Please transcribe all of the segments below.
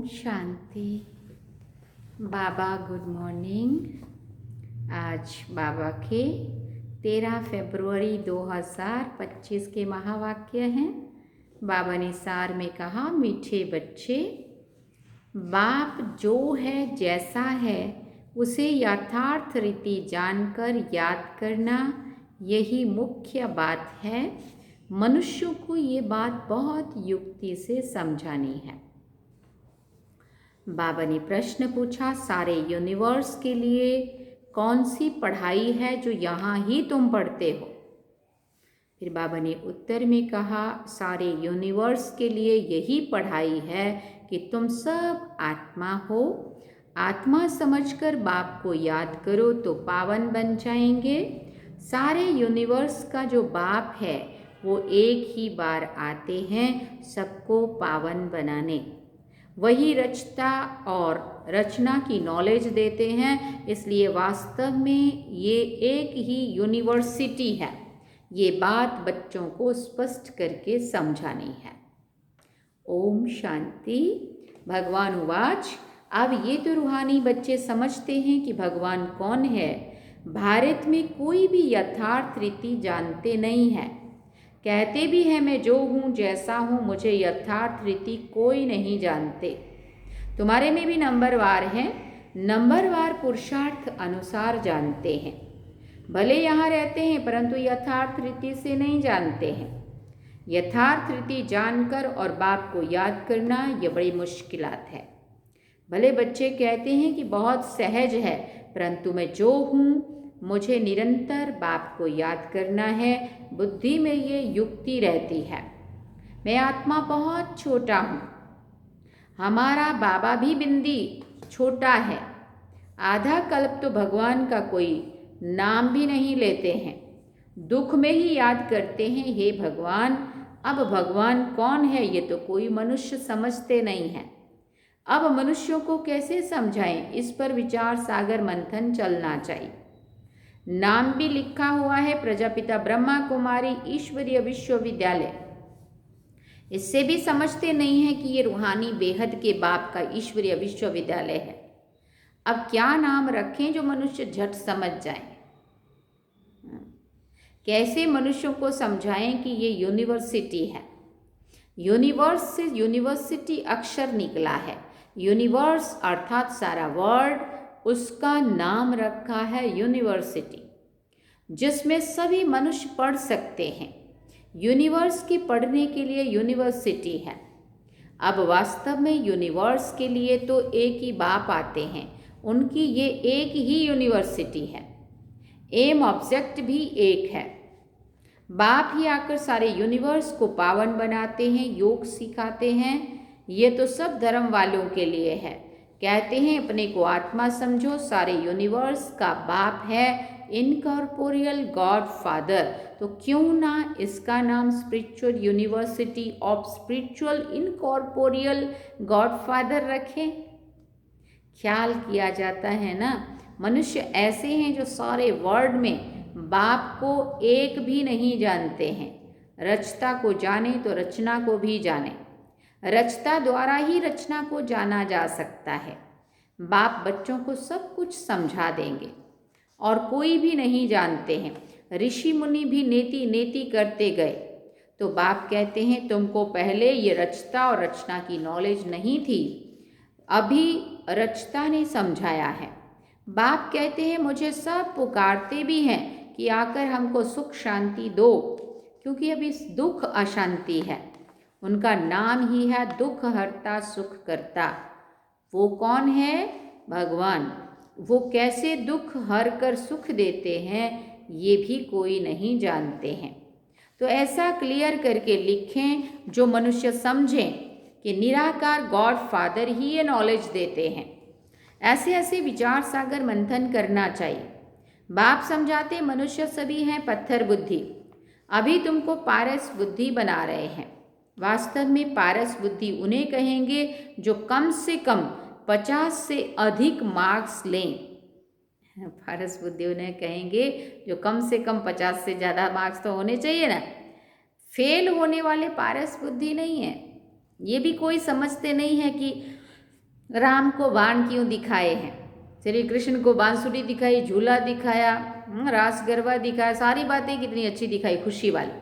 शांति। बाबा good morning. आज बाबा के 13 फरवरी 2025 के महावाक्य हैं। बाबा ने सार में कहा, मीठे बच्चे, बाप जो है जैसा है उसे यथार्थ रीति जानकर याद करना, यही मुख्य बात है। मनुष्यों को ये बात बहुत युक्ति से समझानी है। बाबा ने प्रश्न पूछा, सारे यूनिवर्स के लिए कौन सी पढ़ाई है जो यहाँ ही तुम पढ़ते हो? फिर बाबा ने उत्तर में कहा, सारे यूनिवर्स के लिए यही पढ़ाई है कि तुम सब आत्मा हो। आत्मा समझकर बाप को याद करो तो पावन बन जाएंगे। सारे यूनिवर्स का जो बाप है वो एक ही बार आते हैं सबको पावन बनाने। वही रचता और रचना की नॉलेज देते हैं, इसलिए वास्तव में ये एक ही यूनिवर्सिटी है। ये बात बच्चों को स्पष्ट करके समझानी है। ओम शांति। भगवान उवाच। अब ये तो रूहानी बच्चे समझते हैं कि भगवान कौन है। भारत में कोई भी यथार्थ रीति जानते नहीं है। कहते भी हैं मैं जो हूँ जैसा हूँ, मुझे यथार्थ रीति कोई नहीं जानते। तुम्हारे में भी नंबरवार हैं, नंबरवार पुरुषार्थ अनुसार जानते हैं। भले यहाँ रहते हैं परंतु यथार्थ रीति से नहीं जानते हैं। यथार्थ रीति जानकर और बाप को याद करना ये बड़ी मुश्किलात है। भले बच्चे कहते हैं कि बहुत सहज है, परंतु मैं जो हूँ मुझे निरंतर बाप को याद करना है। बुद्धि में ये युक्ति रहती है। मैं आत्मा बहुत छोटा हूँ। हमारा बाबा भी बिंदी छोटा है। आधा कल्प तो भगवान का कोई नाम भी नहीं लेते हैं। दुख में ही याद करते हैं, हे भगवान। अब भगवान कौन है ये तो कोई मनुष्य समझते नहीं है। अब मनुष्यों को कैसे समझाएं, इस पर विचार सागर मंथन चलना चाहिए। नाम भी लिखा हुआ है, प्रजापिता ब्रह्मा कुमारी ईश्वरीय विश्वविद्यालय। इससे भी समझते नहीं है कि ये रूहानी बेहद के बाप का ईश्वरीय विश्वविद्यालय है। अब क्या नाम रखें जो मनुष्य झट समझ जाए? कैसे मनुष्यों को समझाएं कि ये यूनिवर्सिटी है? यूनिवर्स से यूनिवर्सिटी अक्षर निकला है। यूनिवर्स अर्थात सारा वर्ल्ड, उसका नाम रखा है यूनिवर्सिटी, जिसमें सभी मनुष्य पढ़ सकते हैं। यूनिवर्स की पढ़ने के लिए यूनिवर्सिटी है। अब वास्तव में यूनिवर्स के लिए तो एक ही बाप आते हैं, उनकी ये एक ही यूनिवर्सिटी है। एम ऑब्जेक्ट भी एक है। बाप ही आकर सारे यूनिवर्स को पावन बनाते हैं, योग सिखाते हैं। ये तो सब धर्म वालों के लिए है। कहते हैं अपने को आत्मा समझो। सारे यूनिवर्स का बाप है इनकॉर्पोरियल गॉड फादर, तो क्यों ना इसका नाम spiritual university of spiritual incorporeal God father रखें। ख्याल किया जाता है ना, मनुष्य ऐसे हैं जो सारे वर्ल्ड में बाप को एक भी नहीं जानते हैं। रचता को जाने तो रचना को भी जाने। रचता द्वारा ही रचना को जाना जा सकता है। बाप बच्चों को सब कुछ समझा देंगे और कोई भी नहीं जानते हैं। ऋषि मुनि भी नेति नेति करते गए तो बाप कहते हैं तुमको पहले ये रचता और रचना की नॉलेज नहीं थी, अभी रचता ने समझाया है। बाप कहते हैं मुझे सब पुकारते भी हैं कि आकर हमको सुख शांति दो, क्योंकि अभी दुख अशांति है। उनका नाम ही है दुख हरता सुख करता। वो कौन है? भगवान। वो कैसे दुख हर कर सुख देते हैं ये भी कोई नहीं जानते हैं। तो ऐसा क्लियर करके लिखें जो मनुष्य समझें कि निराकार गॉड फादर ही ये नॉलेज देते हैं। ऐसे ऐसे विचार सागर मंथन करना चाहिए। बाप समझाते मनुष्य सभी हैं पत्थर बुद्धि, अभी तुमको पारस बुद्धि बना रहे हैं। वास्तव में पारस बुद्धि उन्हें कहेंगे जो कम से कम 50 से अधिक मार्क्स लें। पारस बुद्धि उन्हें कहेंगे जो कम से कम 50 से ज़्यादा मार्क्स तो होने चाहिए ना। फेल होने वाले पारस बुद्धि नहीं है। ये भी कोई समझते नहीं है कि राम को बाण क्यों दिखाए हैं? श्री कृष्ण को बांसुरी दिखाई, झूला दिखाया, रास गरबा दिखाया, सारी बातें कितनी अच्छी दिखाई, खुशी वाली।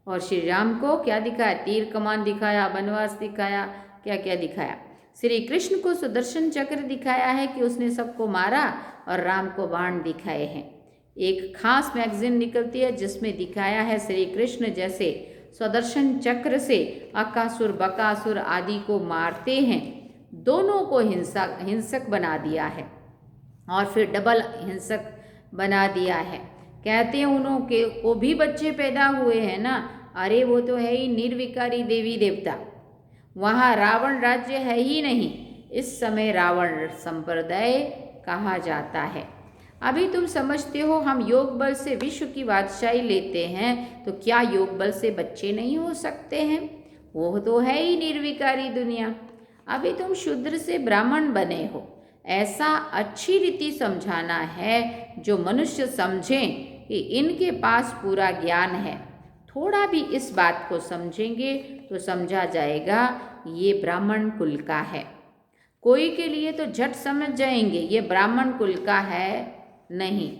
और श्री राम को क्या दिखाया? तीर कमान दिखाया, वनवास दिखाया, क्या क्या दिखाया। श्री कृष्ण को सुदर्शन चक्र दिखाया है कि उसने सबको मारा, और राम को बाण दिखाए हैं। एक खास मैगजीन निकलती है जिसमें दिखाया है श्री कृष्ण जैसे सुदर्शन चक्र से अकासुर बकासुर आदि को मारते हैं, दोनों को हिंसक बना दिया है, और फिर डबल हिंसक बना दिया है। कहते हैं उन्हों के को भी बच्चे पैदा हुए हैं ना, अरे वो तो है ही निर्विकारी देवी देवता, वहाँ रावण राज्य है ही नहीं। इस समय रावण संप्रदाय कहा जाता है। अभी तुम समझते हो हम योग बल से विश्व की बादशाही लेते हैं, तो क्या योग बल से बच्चे नहीं हो सकते हैं? वो तो है ही निर्विकारी दुनिया। अभी तुम शूद्र से ब्राह्मण बने हो, ऐसा अच्छी रीति समझाना है जो मनुष्य समझें कि इनके पास पूरा ज्ञान है। थोड़ा भी इस बात को समझेंगे तो समझा जाएगा ये ब्राह्मण कुल का है। कोई के लिए तो झट समझ जाएंगे ये ब्राह्मण कुल का है नहीं।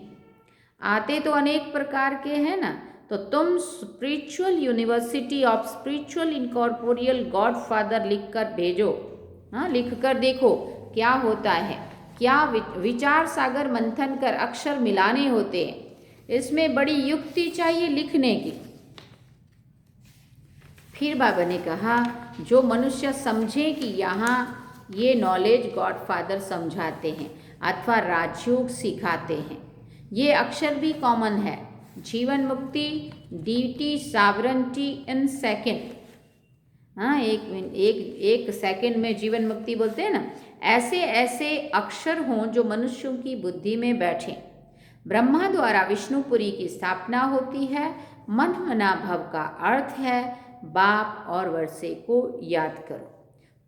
आते तो अनेक प्रकार के हैं ना, तो तुम spiritual university of spiritual incorporeal God father लिख कर भेजो। हाँ, लिख कर देखो क्या होता है। क्या विचार सागर मंथन कर अक्षर मिलाने होते हैं, इसमें बड़ी युक्ति चाहिए लिखने की। फिर बाबा ने कहा जो मनुष्य समझे कि यहाँ ये नॉलेज गॉड फादर समझाते हैं अथवा राजयोग सिखाते हैं, ये अक्षर भी कॉमन है, जीवन मुक्ति, डीटी, सावरंटी इन सेकेंड। हाँ, एक सेकेंड में जीवन मुक्ति बोलते हैं ना, ऐसे ऐसे अक्षर हों जो मनुष्यों की बुद्धि में बैठें। ब्रह्मा द्वारा विष्णुपुरी की स्थापना होती है। मन मना भव का अर्थ है बाप और वर्षे को याद करो।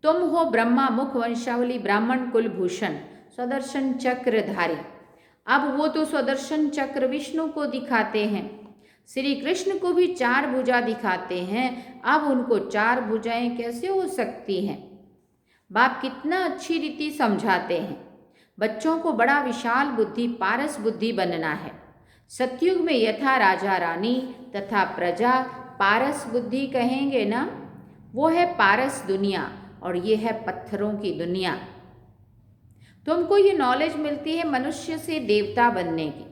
तुम हो ब्रह्मा मुख वंशावली ब्राह्मण कुलभूषण स्वदर्शन चक्रधारी। अब वो तो स्वदर्शन चक्र विष्णु को दिखाते हैं, श्री कृष्ण को भी 4 भुजा दिखाते हैं। अब उनको 4 भुजाएं कैसे हो सकती हैं? बाप कितना अच्छी रीति समझाते हैं। बच्चों को बड़ा विशाल बुद्धि पारस बुद्धि बनना है। सतयुग में यथा राजा रानी तथा प्रजा पारस बुद्धि कहेंगे ना, वो है पारस दुनिया और ये है पत्थरों की दुनिया। तुमको ये नॉलेज मिलती है मनुष्य से देवता बनने की।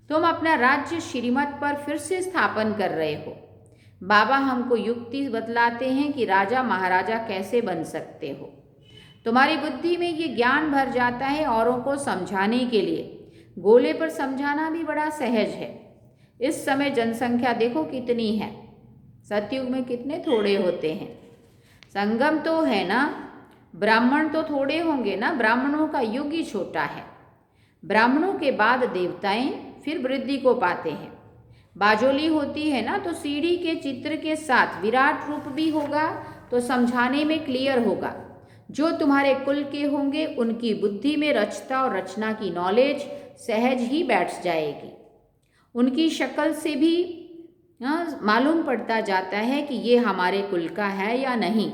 तुम अपना राज्य श्रीमत पर फिर से स्थापन कर रहे हो। बाबा हमको युक्ति बतलाते हैं कि राजा महाराजा कैसे बन सकते हो। तुम्हारी बुद्धि में ये ज्ञान भर जाता है औरों को समझाने के लिए। गोले पर समझाना भी बड़ा सहज है। इस समय जनसंख्या देखो कितनी है, सतयुग में कितने थोड़े होते हैं। संगम तो है ना, ब्राह्मण तो थोड़े होंगे ना, ब्राह्मणों का युग ही छोटा है। ब्राह्मणों के बाद देवताएं फिर वृद्धि को पाते हैं। बाजोली होती है ना, तो सीढ़ी के चित्र के साथ विराट रूप भी होगा तो समझाने में क्लियर होगा। जो तुम्हारे कुल के होंगे उनकी बुद्धि में रचता और रचना की नॉलेज सहज ही बैठ जाएगी। उनकी शक्ल से भी मालूम पड़ता जाता है कि ये हमारे कुल का है या नहीं।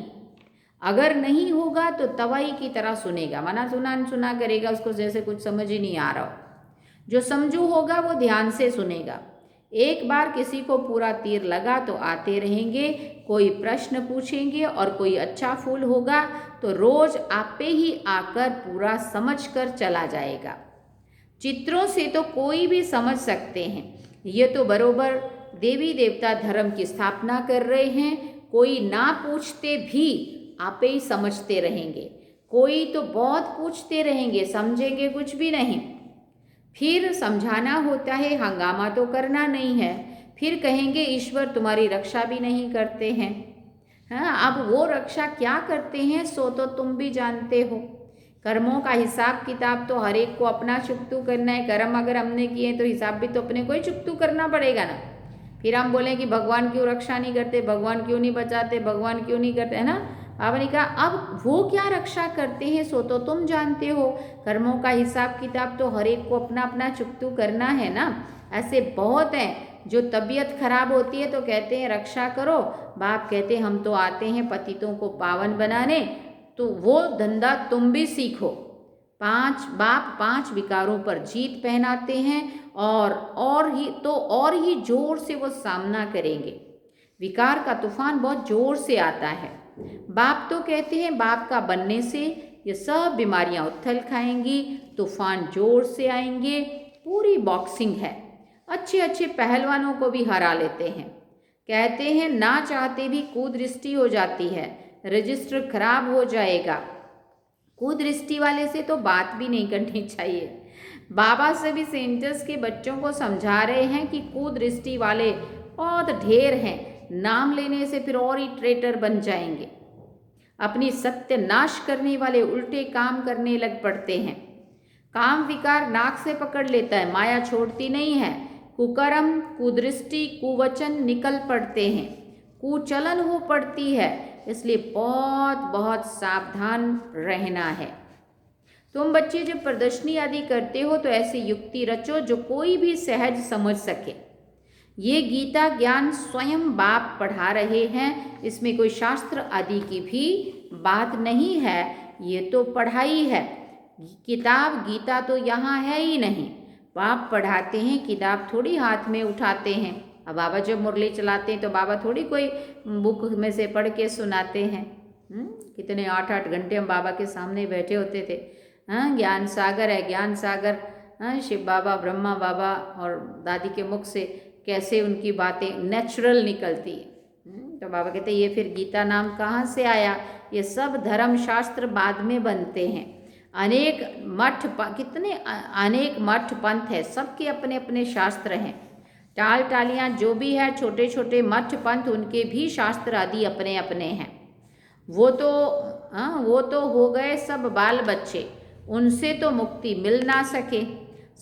अगर नहीं होगा तो तवाई की तरह सुनेगा, मना सुना करेगा, उसको जैसे कुछ समझ ही नहीं आ रहा हो। जो समझू होगा वो ध्यान से सुनेगा। एक बार किसी को पूरा तीर लगा तो आते रहेंगे, कोई प्रश्न पूछेंगे और कोई अच्छा फूल होगा तो रोज आप पे ही आकर पूरा समझ कर चला जाएगा। चित्रों से तो कोई भी समझ सकते हैं, ये तो बरोबर देवी देवता धर्म की स्थापना कर रहे हैं। कोई ना पूछते भी आप ही समझते रहेंगे, कोई तो बहुत पूछते रहेंगे, समझेंगे कुछ भी नहीं। फिर समझाना होता है, हंगामा तो करना नहीं है। फिर कहेंगे ईश्वर तुम्हारी रक्षा भी नहीं करते हैं। हाँ, अब वो रक्षा क्या करते हैं सो तो तुम भी जानते हो। कर्मों का हिसाब किताब तो हर एक को अपना चुकतू करना है। कर्म अगर हमने किए तो हिसाब भी तो अपने को ही चुकतू करना पड़ेगा ना। फिर हम बोलें कि भगवान क्यों रक्षा नहीं करते, भगवान क्यों नहीं बचाते, भगवान क्यों नहीं करते, है ना। बाबा ने कहा अब वो क्या रक्षा करते हैं सो तो तुम जानते हो। कर्मों का हिसाब किताब तो हर एक को अपना अपना चुकतू करना है ना। ऐसे बहुत हैं जो तबीयत खराब होती है तो कहते हैं रक्षा करो। बाप कहते हैं हम तो आते हैं पतितों को पावन बनाने, तो वो धंधा तुम भी सीखो। पांच विकारों पर जीत पहनाते हैं और ही जोर से वो सामना करेंगे। विकार का तूफान बहुत जोर से आता है। बाप तो कहते हैं बाप का बनने से ये सब बीमारियां उथल खाएंगी, तूफान जोर से आएंगे, पूरी बॉक्सिंग है। अच्छे अच्छे पहलवानों को भी हरा लेते हैं। कहते हैं ना चाहते भी कुदृष्टि हो जाती है, रजिस्टर खराब हो जाएगा। कुदृष्टि वाले से तो बात भी नहीं करनी चाहिए। बाबा सभी सेंटर्स के बच्चों को समझा रहे हैं कि कुदृष्टि वाले बहुत ढेर हैं, नाम लेने से फिर और ही ट्रेटर बन जाएंगे। अपनी सत्यानाश करने वाले उल्टे काम करने लग पड़ते हैं। काम विकार नाक से पकड़ लेता है, माया छोड़ती नहीं है। कुकर्म, कुदृष्टि, कुवचन निकल पड़ते हैं, कुचलन हो पड़ती है। इसलिए बहुत बहुत सावधान रहना है। तुम बच्चे जब प्रदर्शनी आदि करते हो तो ऐसी युक्ति रचो जो कोई भी सहज समझ सके। ये गीता ज्ञान स्वयं बाप पढ़ा रहे हैं, इसमें कोई शास्त्र आदि की भी बात नहीं है। ये तो पढ़ाई है। किताब गीता तो यहाँ है ही नहीं। बाप पढ़ाते हैं, किताब थोड़ी हाथ में उठाते हैं। अब बाबा जब मुरली चलाते हैं तो बाबा थोड़ी कोई बुक में से पढ़ के सुनाते हैं। कितने 8-8 घंटे हम बाबा के सामने बैठे होते थे। ज्ञान सागर है, ज्ञान सागर। शिव बाबा, ब्रह्मा बाबा और दादी के मुख से कैसे उनकी बातें नेचुरल निकलती है। तो बाबा कहते ये फिर गीता नाम कहाँ से आया? ये सब धर्म शास्त्र बाद में बनते हैं। अनेक मठ पंथ है, सबके अपने अपने शास्त्र हैं। टाल टालियाँ जो भी है, छोटे छोटे मठ पंथ, उनके भी शास्त्र आदि अपने अपने हैं। वो तो हो गए सब बाल बच्चे, उनसे तो मुक्ति मिल ना सके।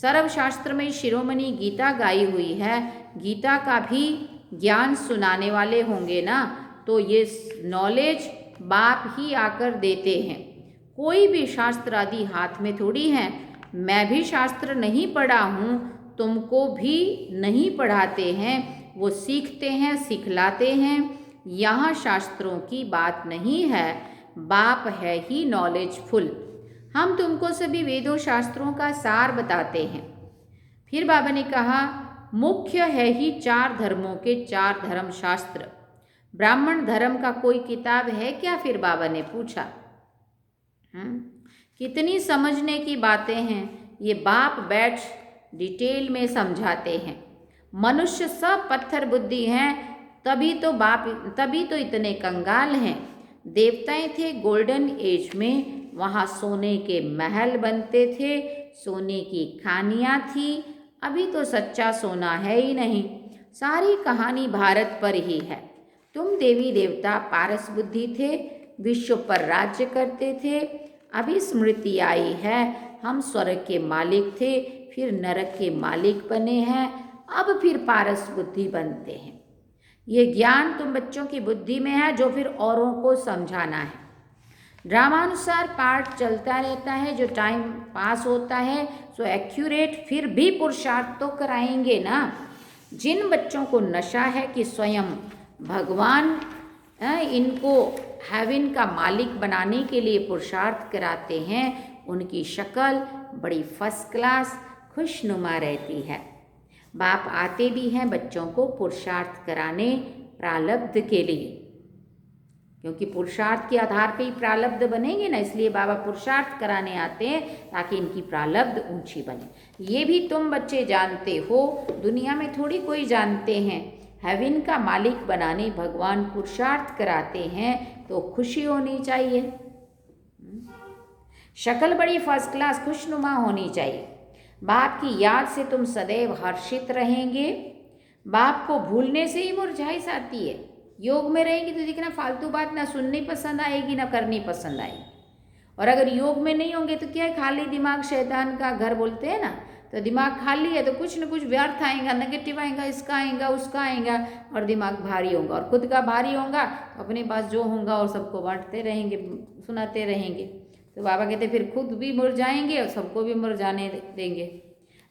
सर्वशास्त्र में शिरोमणि गीता गाई हुई है। गीता का भी ज्ञान सुनाने वाले होंगे ना, तो ये नॉलेज बाप ही आकर देते हैं। कोई भी शास्त्र आदि हाथ में थोड़ी है। मैं भी शास्त्र नहीं पढ़ा हूँ, तुमको भी नहीं पढ़ाते हैं। वो सीखते हैं, सिखलाते हैं। यहाँ शास्त्रों की बात नहीं है, बाप है ही नॉलेजफुल। हम तुमको सभी वेदों शास्त्रों का सार बताते हैं। फिर बाबा ने कहा मुख्य है ही 4 धर्मों के 4 धर्म शास्त्र। ब्राह्मण धर्म का कोई किताब है क्या? फिर बाबा ने पूछा। कितनी समझने की बातें हैं। ये बाप बैठ डिटेल में समझाते हैं। मनुष्य सब पत्थर बुद्धि हैं, तभी तो इतने कंगाल हैं। देवताएं थे गोल्डन एज में, वहाँ सोने के महल बनते थे, सोने की खानियाँ थी। अभी तो सच्चा सोना है ही नहीं। सारी कहानी भारत पर ही है। तुम देवी देवता पारस बुद्धि थे, विश्व पर राज्य करते थे। अभी स्मृति आई है, हम स्वर्ग के मालिक थे, फिर नरक के मालिक बने हैं, अब फिर पारस बुद्धि बनते हैं। ये ज्ञान तुम बच्चों की बुद्धि में है, जो फिर औरों को समझाना है। ड्रामानुसार पाठ चलता रहता है, जो टाइम पास होता है सो एक्यूरेट, फिर भी पुरुषार्थ तो कराएंगे ना। जिन बच्चों को नशा है कि स्वयं भगवान इनको हेवन का मालिक बनाने के लिए पुरुषार्थ कराते हैं, उनकी शक्ल बड़ी फर्स्ट क्लास खुशनुमा रहती है। बाप आते भी हैं बच्चों को पुरुषार्थ कराने प्रारब्ध के लिए, क्योंकि पुरुषार्थ के आधार पे ही प्रारब्ध बनेंगे ना। इसलिए बाबा पुरुषार्थ कराने आते हैं ताकि इनकी प्रारब्ध ऊंची बने। ये भी तुम बच्चे जानते हो, दुनिया में थोड़ी कोई जानते हैं। हेवन का मालिक बनाने भगवान पुरुषार्थ कराते हैं तो खुशी होनी चाहिए। शक्ल बड़ी फर्स्ट क्लास खुशनुमा होनी चाहिए। बाप की याद से तुम सदैव हर्षित रहेंगे। बाप को भूलने से ही मुरझाइश आती है। योग में रहेंगे तो देखना फालतू बात ना सुननी पसंद आएगी ना करनी पसंद आएगी। और अगर योग में नहीं होंगे तो क्या है, खाली दिमाग शैतान का घर बोलते हैं ना। तो दिमाग खाली है तो कुछ न कुछ व्यर्थ आएगा, नेगेटिव आएगा, इसका आएगा उसका आएगा, और दिमाग भारी होगा। और खुद का भारी होगा तो अपने पास जो होगा और सबको बांटते रहेंगे, सुनाते रहेंगे। तो बाबा कहते फिर खुद भी मुरझाएंगे और सबको भी मुरझाने देंगे।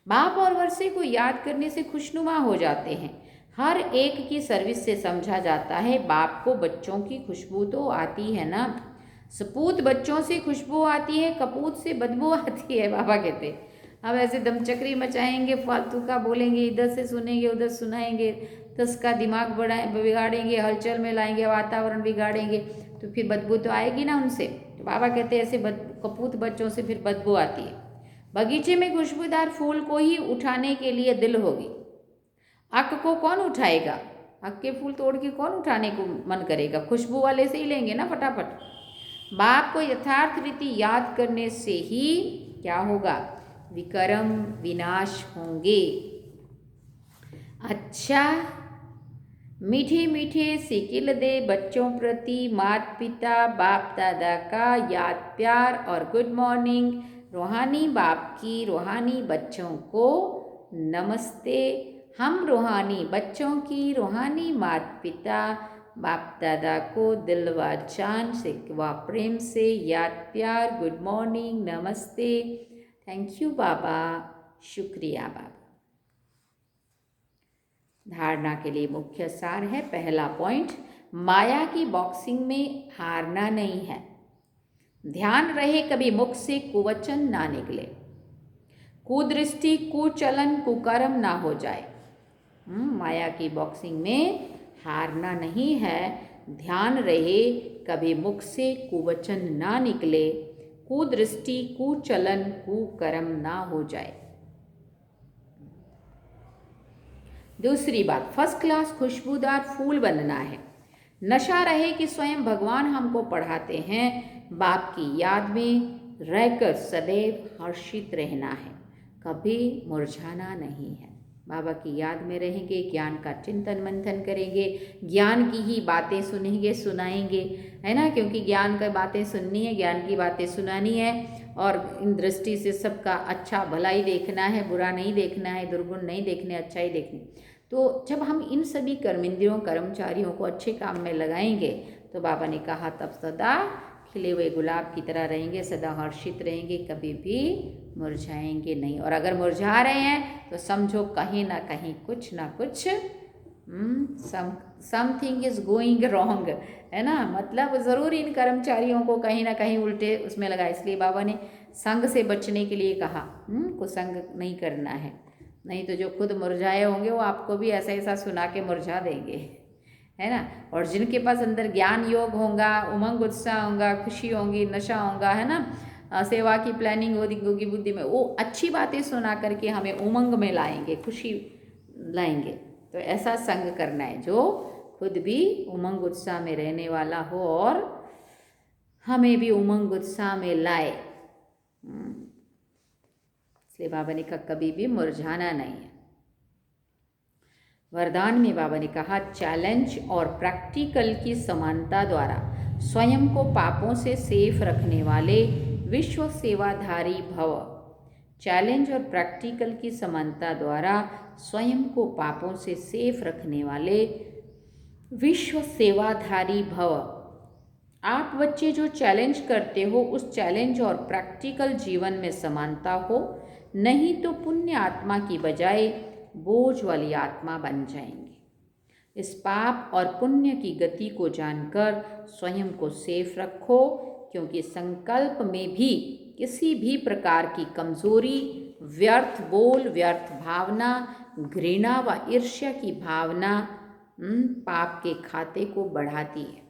बाप और वर्षे को याद करने से खुशनुमा हो जाते हैं। हर एक की सर्विस से समझा जाता है। बाप को बच्चों की खुशबू तो आती है ना। सपूत बच्चों से खुशबू आती है, कपूत से बदबू आती है, बाबा कहते हैं। अब ऐसे दमचक्री मचाएंगे, फालतू का बोलेंगे, इधर से सुनेंगे उधर सुनाएंगे, दस का दिमाग बिगाड़ेंगे, हलचल में लाएंगे, वातावरण बिगाड़ेंगे, तो फिर बदबू तो आएगी ना उनसे। तो बाबा कहते हैं ऐसे कपूत बच्चों से फिर बदबू आती है। बगीचे में खुशबूदार फूल को ही उठाने के लिए दिल होगी, अक को कौन उठाएगा? अक के फूल तोड़ के कौन उठाने को मन करेगा? खुशबू वाले से ही लेंगे ना फटाफट। बाप को यथार्थ रीति याद करने से ही क्या होगा? विकर्म विनाश होंगे। अच्छा, मीठे मीठे सिकिल दे बच्चों प्रति माता पिता बाप दादा का याद प्यार और गुड मॉर्निंग। रूहानी बाप की रूहानी बच्चों को नमस्ते। हम रूहानी बच्चों की रूहानी माता पिता बाप दादा को दिल व जान से व प्रेम से याद प्यार, गुड मॉर्निंग, नमस्ते, थैंक यू बाबा, शुक्रिया बाबा। धारणा के लिए मुख्य सार है। पहला पॉइंट, माया की बॉक्सिंग में हारना नहीं है। ध्यान रहे कभी मुख से कुवचन ना निकले, कुदृष्टि कुचलन कुकर्म ना हो जाए। माया की बॉक्सिंग में हारना नहीं है। ध्यान रहे कभी मुख से कुवचन ना निकले, कुदृष्टि कुचलन कुकर्म ना हो जाए। दूसरी बात, फर्स्ट क्लास खुशबूदार फूल बनना है। नशा रहे कि स्वयं भगवान हमको पढ़ाते हैं, बाप की याद में रहकर सदैव हर्षित रहना है, कभी मुरझाना नहीं है। बाबा की याद में रहेंगे, ज्ञान का चिंतन मंथन करेंगे, ज्ञान की ही बातें सुनेंगे सुनाएंगे, है ना, क्योंकि ज्ञान की बातें सुननी है, ज्ञान की बातें सुनानी है। और इन दृष्टि से सबका अच्छा भलाई देखना है, बुरा नहीं देखना है, दुर्गुण नहीं देखने, अच्छा ही देखनी। तो जब हम इन सभी कर्मेंद्रियों कर्मचारियों को अच्छे काम में लगाएंगे तो बाबा ने कहा तब सदा खिले हुए गुलाब की तरह रहेंगे, सदा हर्षित रहेंगे, कभी भी मुरझाएंगे नहीं। और अगर मुरझा रहे हैं तो समझो कहीं ना कहीं कुछ ना कुछ समथिंग इज गोइंग रॉन्ग, है ना। मतलब ज़रूर इन कर्मचारियों को कहीं ना कहीं उल्टे उसमें लगा। इसलिए बाबा ने संग से बचने के लिए कहा, कुसंग नहीं करना है, नहीं तो जो खुद मुरझाए होंगे वो आपको भी ऐसा ऐसा सुना के मुरझा देंगे, है ना। और जिनके पास अंदर ज्ञान योग होगा, उमंग उत्साह होगा, खुशी होगी, नशा होगा, है ना, सेवा की प्लानिंग होगी बुद्धि में, वो अच्छी बातें सुना करके हमें उमंग में लाएंगे, खुशी लाएंगे। तो ऐसा संग करना है जो खुद भी उमंग उत्साह में रहने वाला हो और हमें भी उमंग उत्साह में लाए। इसलिए बाबा ने कहा कभी भी मुरझाना नहीं है। वरदान में बाबा ने कहा चैलेंज और प्रैक्टिकल की समानता द्वारा स्वयं को पापों से सेफ रखने वाले विश्व सेवाधारी भव। चैलेंज और प्रैक्टिकल की समानता द्वारा स्वयं को पापों से सेफ रखने वाले विश्व सेवाधारी भव। आप बच्चे जो चैलेंज करते हो उस चैलेंज और प्रैक्टिकल जीवन में समानता हो, नहीं तो पुण्य आत्मा की बजाय बोझ वाली आत्मा बन जाएंगे। इस पाप और पुण्य की गति को जानकर स्वयं को सेफ रखो, क्योंकि संकल्प में भी किसी भी प्रकार की कमजोरी, व्यर्थ बोल, व्यर्थ भावना, घृणा व ईर्ष्या की भावना पाप के खाते को बढ़ाती है।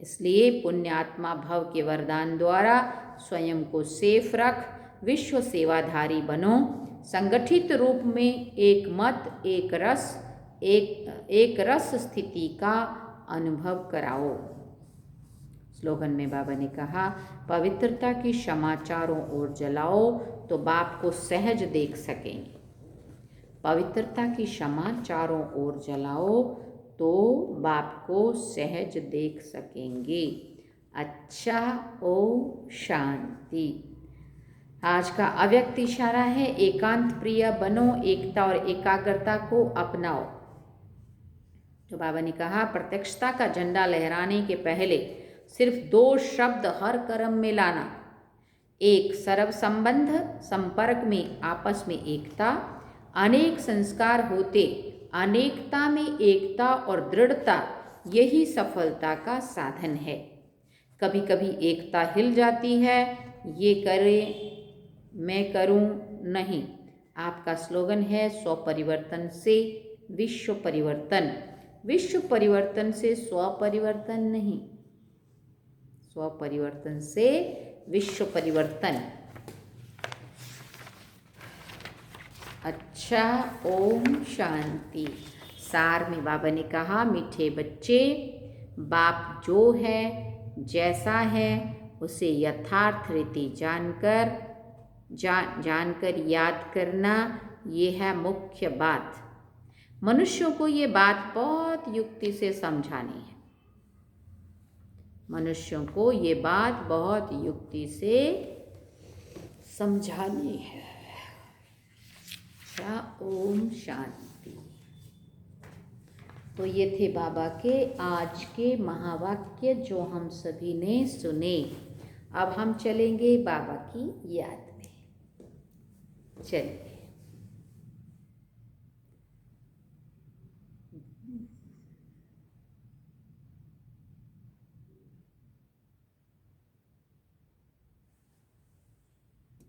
इसलिए पुण्यात्मा भव के वरदान द्वारा स्वयं को सेफ रख, विश्व सेवाधारी बनो, संगठित रूप में एक मत, एक रस स्थिति का अनुभव कराओ। स्लोगन में बाबा ने कहा पवित्रता की क्षमा चारों ओर जलाओ तो बाप को सहज देख सकेंगे। पवित्रता की क्षमा चारों ओर जलाओ तो बाप को सहज देख सकेंगे। अच्छा, ओम शांति। आज का अव्यक्त इशारा है एकांत प्रिय बनो, एकता और एकाग्रता को अपनाओ। तो बाबा ने कहा प्रत्यक्षता का झंडा लहराने के पहले सिर्फ 2 शब्द हर कर्म में लाना। एक, सर्व संबंध संपर्क में आपस में एकता। अनेक संस्कार होते अनेकता में एकता और दृढ़ता, यही सफलता का साधन है। कभी कभी एकता हिल जाती है, ये करे मैं करूं नहीं। आपका स्लोगन है स्व परिवर्तन से विश्व परिवर्तन। विश्व परिवर्तन से स्व परिवर्तन नहीं, स्व परिवर्तन से विश्व परिवर्तन। अच्छा, ओम शांति। सार में बाबा ने कहा, मीठे बच्चे, बाप जो है जैसा है उसे यथार्थ रीति जानकर याद करना, ये है मुख्य बात। मनुष्यों को ये बात बहुत युक्ति से समझानी है, मनुष्यों को ये बात बहुत युक्ति से समझानी है। ओम शांति। तो ये थे बाबा के आज के महावाक्य जो हम सभी ने सुने। अब हम चलेंगे बाबा की याद में। चलिए।